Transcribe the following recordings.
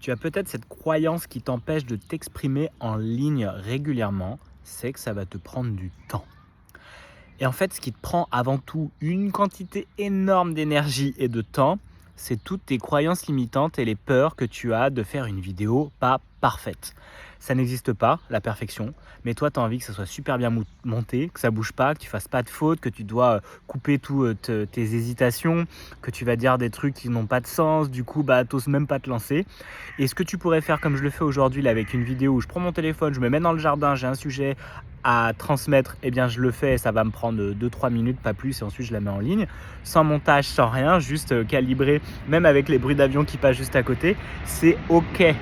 Tu as peut-être cette croyance qui t'empêche de t'exprimer en ligne régulièrement, c'est que ça va te prendre du temps. Et en fait, ce qui te prend avant tout une quantité énorme d'énergie et de temps, c'est toutes tes croyances limitantes et les peurs que tu as de faire une vidéo pas parfaite. Ça n'existe pas, la perfection, mais toi, tu as envie que ça soit super bien monté, que ça bouge pas, que tu fasses pas de fautes, que tu dois couper toutes tes hésitations, que tu vas dire des trucs qui n'ont pas de sens, du coup, bah, t'oses même pas te lancer. Et ce que tu pourrais faire comme je le fais aujourd'hui là, avec une vidéo où je prends mon téléphone, je me mets dans le jardin, j'ai un sujet à transmettre, eh bien je le fais, ça va me prendre 2-3 minutes, pas plus, et ensuite je la mets en ligne, sans montage, sans rien, juste calibré, même avec les bruits d'avion qui passent juste à côté, c'est ok.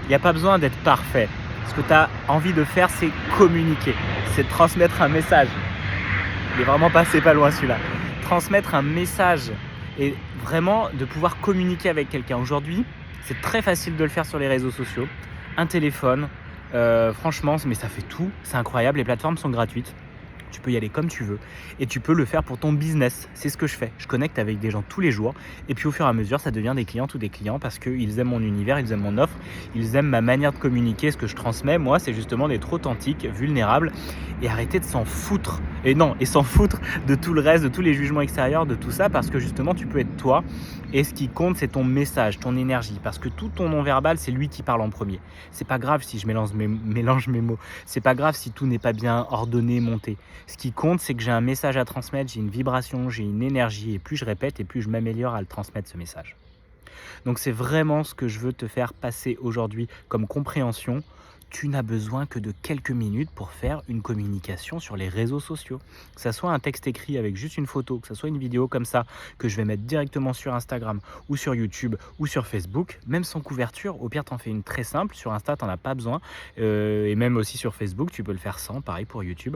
Il n'y a pas besoin d'être parfait. Ce que tu as envie de faire, c'est communiquer, c'est transmettre un message. Il est vraiment passé pas loin celui-là. Transmettre un message et vraiment de pouvoir communiquer avec quelqu'un. Aujourd'hui, c'est très facile de le faire sur les réseaux sociaux. Un téléphone, franchement, mais ça fait tout. C'est incroyable. Les plateformes sont gratuites. Tu peux y aller comme tu veux et tu peux le faire pour ton business. C'est ce que je fais. Je connecte avec des gens tous les jours et puis au fur et à mesure, ça devient des clientes ou des clients parce qu'ils aiment mon univers, ils aiment mon offre, ils aiment ma manière de communiquer, ce que je transmets. Moi, c'est justement d'être authentique, vulnérable et arrêter de s'en foutre. Et s'en foutre de tout le reste, de tous les jugements extérieurs, de tout ça parce que justement, tu peux être toi et ce qui compte, c'est ton message, ton énergie parce que tout ton non-verbal, c'est lui qui parle en premier. C'est pas grave si je mélange mes mots. C'est pas grave si tout n'est pas bien ordonné, monté. Ce qui compte, c'est que j'ai un message à transmettre, j'ai une vibration, j'ai une énergie et plus je répète et plus je m'améliore à le transmettre ce message. Donc c'est vraiment ce que je veux te faire passer aujourd'hui comme compréhension. Tu n'as besoin que de quelques minutes pour faire une communication sur les réseaux sociaux. Que ça soit un texte écrit avec juste une photo, que ça soit une vidéo comme ça que je vais mettre directement sur Instagram ou sur YouTube ou sur Facebook, même sans couverture. Au pire, t'en fais une très simple. Sur Insta, t'en as pas besoin. Et même aussi sur Facebook, tu peux le faire sans. Pareil pour YouTube.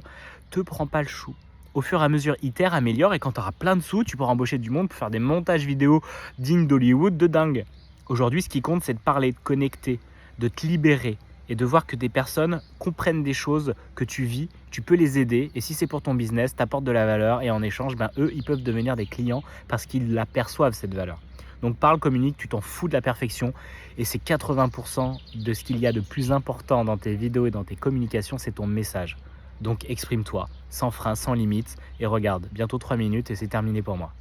Te prends pas le chou. Au fur et à mesure, itère, améliore et quand tu auras plein de sous, tu pourras embaucher du monde pour faire des montages vidéo dignes d'Hollywood de dingue. Aujourd'hui, ce qui compte, c'est de parler, de connecter, de te libérer et de voir que des personnes comprennent des choses que tu vis, tu peux les aider et si c'est pour ton business, t'apportes de la valeur et en échange, eux, ils peuvent devenir des clients parce qu'ils la perçoivent cette valeur. Donc parle, communique, tu t'en fous de la perfection et c'est 80% de ce qu'il y a de plus important dans tes vidéos et dans tes communications, c'est ton message. Donc exprime-toi, sans frein, sans limite et regarde, bientôt 3 minutes et c'est terminé pour moi.